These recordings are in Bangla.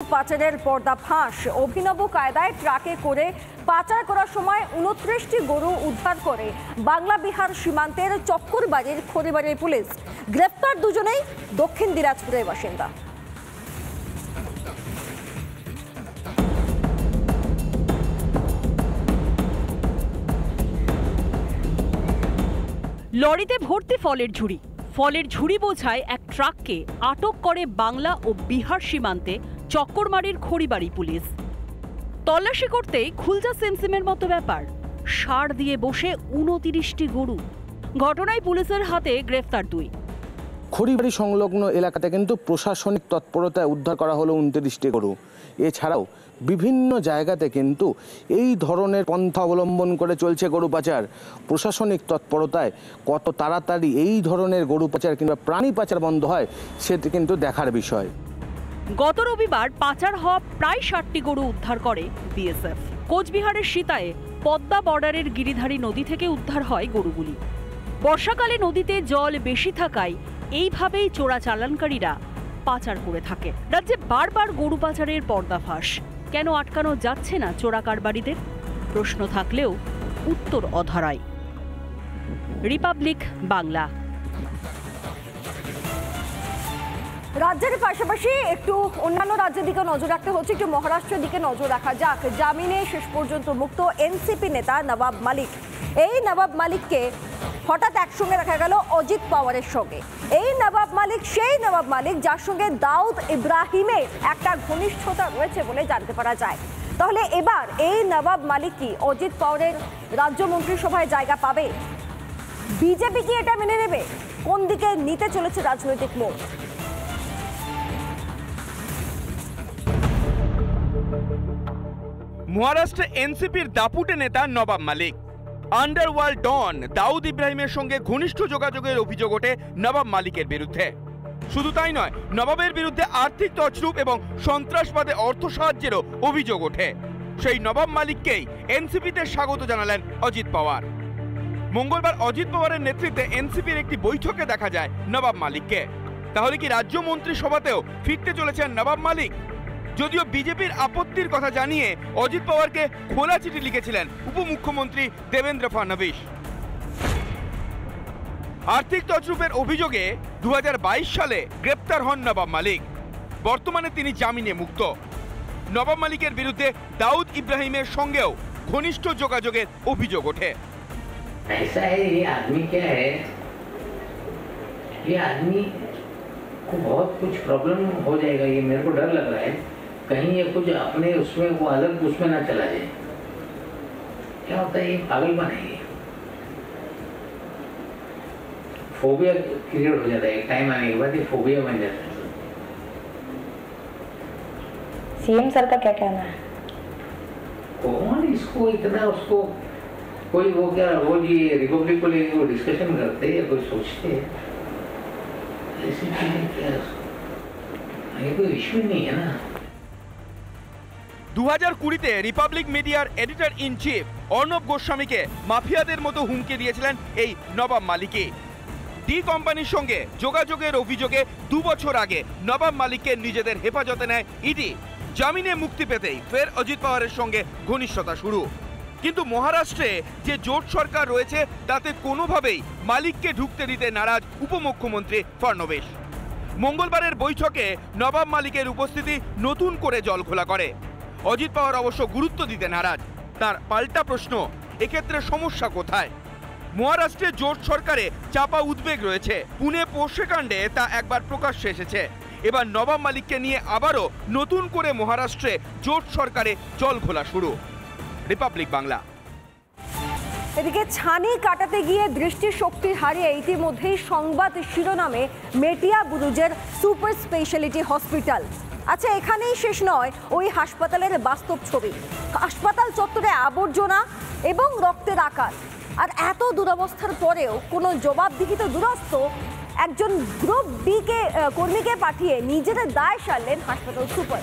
পাচারের পর্দা ফাঁস। অভিনব কায়দায় ট্রাকে করে পাচার করার সময় 29টি গরু উদ্ধার করে বাংলা বিহার সীমান্তের চক্করবাড়ির খড়িবাড়ির পুলিশ। গ্রেফতার দুজনেই দক্ষিণ দিনাজপুরের বাসিন্দা। লরিতে ভর্তি ফলের ঝুড়ি বোঝায় এক ট্রাককে আটক করে বাংলা ও বিহার সীমান্তে চক্করবাড়ির খড়িবাড়ি পুলিশ। তল্লাশি করতেই খুলজা সেমসিমের মতো ব্যাপার, ষাঁড় দিয়ে বসে 29টি গরু। ঘটনায় পুলিশের হাতে গ্রেফতার 2। খড়িবাড়ি সংলগ্ন এলাকাতে কিন্তু প্রশাসনিক তৎপরতায় উদ্ধার করা হলো 29টি গরু। এছাড়াও বিভিন্ন জায়গাতে কিন্তু এই ধরনের পন্থা অবলম্বন করে চলছে গরু পাচার। প্রশাসনিক তৎপরতায় কত তাড়াতাড়ি এই ধরনের গরু পাচার কিংবা প্রাণী পাচার বন্ধ হয় সেটি কিন্তু দেখার বিষয়। গত রবিবার পাচার হওয়া প্রায় 60টি গরু উদ্ধার করে বিএসএফ। কোচবিহারের সীতায় পদ্মা বর্ডারের গিরিধারী নদী থেকে উদ্ধার হয় গরুগুলি। বর্ষাকালে নদীতে জল বেশি থাকায় এইভাবেই চোরাচালানকারীরা পাচার করে থাকে। রাজ্যে বারবার গরু পাচারের পর্দাফাঁস। কেন আটকানো যাচ্ছে না চোরা কারবারিদের? প্রশ্ন থাকলেও উত্তর অধরাই। রিপাবলিক বাংলা। রাজ্যের পাশাপাশি একটু অন্যান্য রাজ্যের দিকে নজর রাখতে হচ্ছে, একটু মহারাষ্ট্রের দিকে নজর রাখা যাক। জামিনে শেষ পর্যন্ত মুক্ত এনসিপি নেতা নবাব মালিক। এই নবাব মালিককে হঠাৎ একসঙ্গে দেখা গেল অজিত পাওয়ারের সঙ্গে। এই নবাব মালিক সেই নবাব মালিক যার সঙ্গে দাউদ ইব্রাহিমের একটা ঘনিষ্ঠতা রয়েছে বলে জানতে পারা যায়। তাহলে এবার এই নবাব মালিক কি অজিত পাওয়ারের রাজ্য মন্ত্রিসভায় জায়গা পাবে? বিজেপি কি এটা মেনে নেবে? কোন দিকে নিতে চলেছে রাজনৈতিক মোড়? মহারাষ্ট্রে এনসিপির দাপুটে নেতা নবাব মালিক। আন্ডারওয়ার্ল্ড ডন দাউদ ইব্রাহিমের সঙ্গে ঘনিষ্ঠ যোগাযোগের অভিযোগ ওঠে নবাব মালিকের বিরুদ্ধে। শুধু তাই নয়, নবাবের বিরুদ্ধে আর্থিক তছরূপ এবং সন্ত্রাসবাদে অর্থ সাহায্যেরও অভিযোগ ওঠে। সেই নবাব মালিককেই এনসিপিতে স্বাগত জানালেন অজিত পাওয়ার। মঙ্গলবার অজিত পাওয়ারের নেতৃত্বে এনসিপির একটি বৈঠকে দেখা যায় নবাব মালিককে। তাহলে কি রাজ্য মন্ত্রিসভাতেও ফিরতে চলেছেন নবাব মালিক? যদিও বিজেপির আপত্তির কথা জানিয়ে অজিত পাওয়ারকে খোলা চিঠি লিখেছিলেন উপমুখ্যমন্ত্রী দেবেন্দ্র ফডনবিস। আর্থিক তছরূপের অভিযোগে 2022 সালে গ্রেপ্তার হন নবাব মালিক। বর্তমানে তিনি জামিনে মুক্ত। নবাব মালিকের বিরুদ্ধে দাউদ ইব্রাহিমের সঙ্গেও ঘনিষ্ঠ যোগাযোগের অভিযোগ ওঠে। बहुत कुछ प्रॉब्लम हो जाएगा, ये मेरे को डर लग रहा है। कहीं ये कुछ अपने उसमें वो अलग उसमें ना चला जाए। क्या होता है, ये पागलपन है, ये फोबिया क्रिएट हो जाता है। एक टाइम आने के बाद ये फोबिया बन जाता है। सीएम सर का क्या कहना है? कौन इसको इतना, उसको कोई वो क्या रोज ये रिपब्लिक को लेकर वो डिस्कशन करते हैं या कोई सोचते हैं? ऐसी चीजें क्या, ये कोई इश्यू नहीं है ना। 2020-তে রিপাবলিক মিডিয়ার এডিটর ইন চিফ অর্ণব গোস্বামীকে মাফিয়াদের মতো হুমকি দিয়েছিলেন এই নবাব মালিকই। ডি কোম্পানির সঙ্গে যোগাযোগের অভিযোগে 2 বছর আগে নবাব মালিককে নিজেদের হেফাজতে নেয় ইডি। জামিনে মুক্তি পেতেই ফের অজিত পাওয়ারের সঙ্গে ঘনিষ্ঠতা শুরু। কিন্তু মহারাষ্ট্রে যে জোট সরকার রয়েছে তাতে কোনোভাবেই মালিককে ঢুকতে দিতে নারাজ উপমুখ্যমন্ত্রী ফডনবিস। মঙ্গলবারের বৈঠকে নবাব মালিকের উপস্থিতি নতুন করে জলঘোলা করে। অজিত পাওয়ার অবশ্য গুরুত্ব দিতে নারাজ। তার পাল্টা প্রশ্ন, এক্ষেত্রে সমস্যা কোথায়? মহারাষ্ট্রে জোট সরকারে চাপা উদ্বেগ রয়েছে। পুনে পোষ্যে কাণ্ডে তা একবার প্রকাশ্যে এসেছে। এবার নবাব মালিককে নিয়ে আবারও নতুন করে মহারাষ্ট্রে জোট সরকারে জলঘোলা শুরু। রিপাবলিক বাংলা। এদিকে ছানি কাটাতে গিয়ে দৃষ্টিশক্তি হারিয়ে ইতিমধ্যেই সংবাদ শিরোনামে মেটিয়া বুরুজের সুপার স্পেশালিটি হসপিটাল। আচ্ছা, এখানেই শেষ নয় ওই হাসপাতালের বাস্তব ছবি। হাসপাতাল চত্বরে আবর্জনা এবং রক্তের আকার। আর এত দুরবস্থার পরেও কোনো জবাবদিহি তো দুরস্ত। একজন গ্রুপ বি কর্মীকে পাঠিয়ে নিজেদের দায় সারলেন হাসপাতাল সুপার।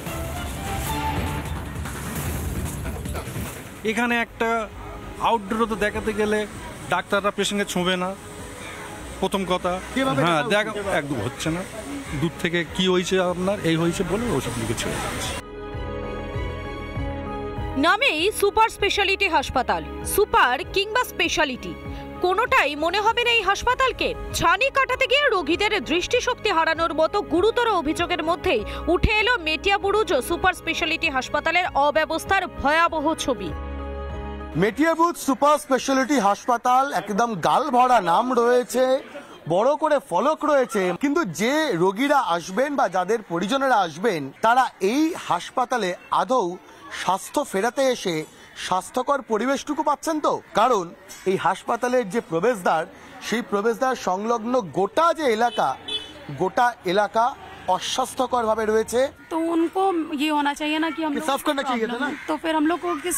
এখানে একটা আউটডোরে তো দেখাতে গেলে ডাক্তাররা পেশেন্টকে ছোঁবে না, প্রথম কথা। হ্যাঁ, দেখ একদম হচ্ছে না। দূর থেকে কি হয়েছে আপনার, এই হয়েছে বলে ওষুধ লিখে ছেড়ে যাচ্ছে। নামেই সুপার স্পেশালিটি হাসপাতাল, সুপার কিংবা স্পেশালিটি কোনোটাই মনে হবে না এই হাসপাতালকে। ছানি কাটাতে গিয়ে রোগীদের দৃষ্টিশক্তি হারানোর মতো গুরুতর অভিযোগের মধ্যেই উঠে এলো মেটিয়াবুরুজ সুপার স্পেশালিটি হাসপাতালের অব্যবস্থার ভয়াবহ ছবি। মেটিয়াবুরুজ সুপার স্পেশালিটি হাসপাতাল একদম গাল ভরা নাম রয়েছে, বড় করে ফলক রয়েছে, কিন্তু যে রোগীরা আসবেন বা যাদের পরিজনেরা আসবেন তারা এই হাসপাতালে আদৌ স্বাস্থ্য ফেরাতে এসে স্বাস্থ্যকর পরিবেশটুকু পাচ্ছেন তো? কারণ এই হাসপাতালের যে প্রবেশদ্বার, সেই প্রবেশদ্বার সংলগ্ন গোটা যে এলাকা, গোটা এলাকা অস্বাস্থ্যকর ভাবে রয়েছে। तो उनको ये होना चाहिए ना कि हम साफ करना चाहिए था ना। तो फिर हम लोग को किस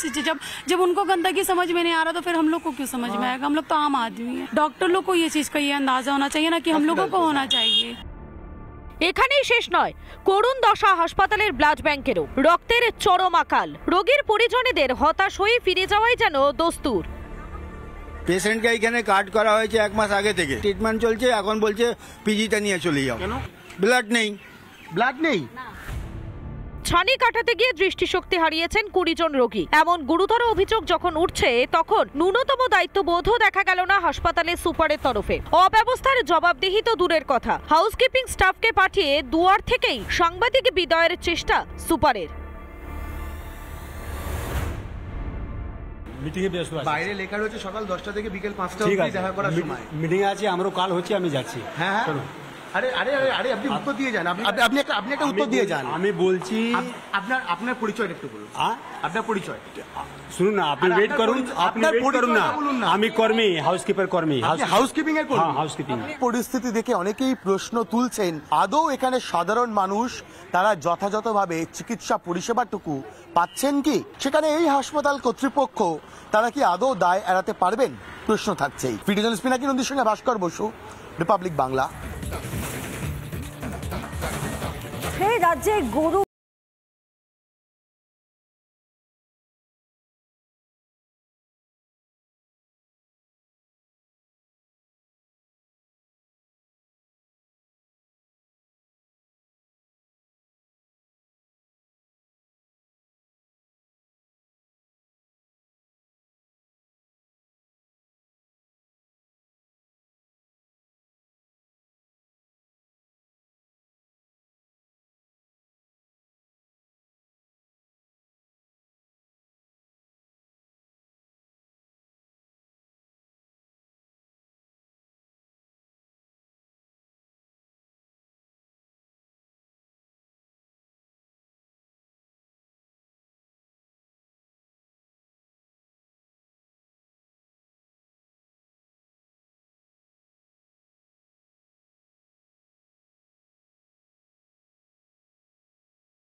जब उनको गंदगी समझ में नहीं आ रहा तो फिर हम लोग को क्यों समझ में आएगा? हम लोग तो आम आदमी है। डॉक्टर लोग को ये चीज का ये अंदाजा होना चाहिए ना कि हम लोगों को होना चाहिए। এখানেই শেষ নয়, করুণ দশা হাসপাতালের ব্লাড ব্যাংকেরও। রক্তের চরম আকাল, রোগীর পরিজনেদের হতাশ হয়ে ফিরে যাওয়াই যেন দস্তুর। পেশেন্টকে এখানে কার্ড করা হয়েছে 1 মাস আগে থেকে, ট্রিটমেন্ট চলছে, এখন বলছে পিজিতে নিয়ে চলে যাও। কেন? ব্লাড নেই। ব্লাড নেই? ছানি কাটাতে গিয়ে দৃষ্টিশক্তি হারিয়েছেন 20 জন রোগী। এমন গুরুতর অভিযোগ যখন উঠছে তখন ন্যূনতম দায়িত্ববোধও দেখা গেল না হাসপাতালের সুপারের তরফে। অব্যবস্থার জবাবদিহি তো দূরের কথা, হাউসকিপিং স্টাফকে পাঠিয়ে দুয়ার থেকেই সাংবাদিক বিদায়ের চেষ্টা সুপারের। বাইরে লেখা রয়েছে সকাল 10টা থেকে বিকেল 5টা অবধি দেখা করার সময়। মিটিং আছে, আমারও কাল হচ্ছে, আমি যাচ্ছি। হ্যাঁ আরে আরে আরে আরে আপনি উত্তর দিয়ে যান, আপনি একটা উত্তর দিয়ে যান। আমি বলছি আপনার পরিচয় একটু বলুন। আপনার পরিচয় শুনুন না, আপনি ওয়েট করুন, আপনি ওয়েট করুন না। আমি কর্মী, হাউসকিপার কর্মী, হাউসকিপিং এর কর্মী। হাউসকিপিং পরিস্থিতি দেখে অনেকেই প্রশ্ন তুলছেন, আদৌ এখানে সাধারণ মানুষ তারা যথাযথভাবে চিকিৎসা পরিষেবাটুকু পাচ্ছেন কি? সেখানে এই হাসপাতাল কর্তৃপক্ষ তারা কি আদৌ দায় এড়াতে পারবেন? প্রশ্ন থাকছেই। ভিডিও জার্নালিস্ট পিনাকি নন্দীর সঙ্গে ভাস্কর বসু, রিপাবলিক বাংলা। রাজ্যে গরু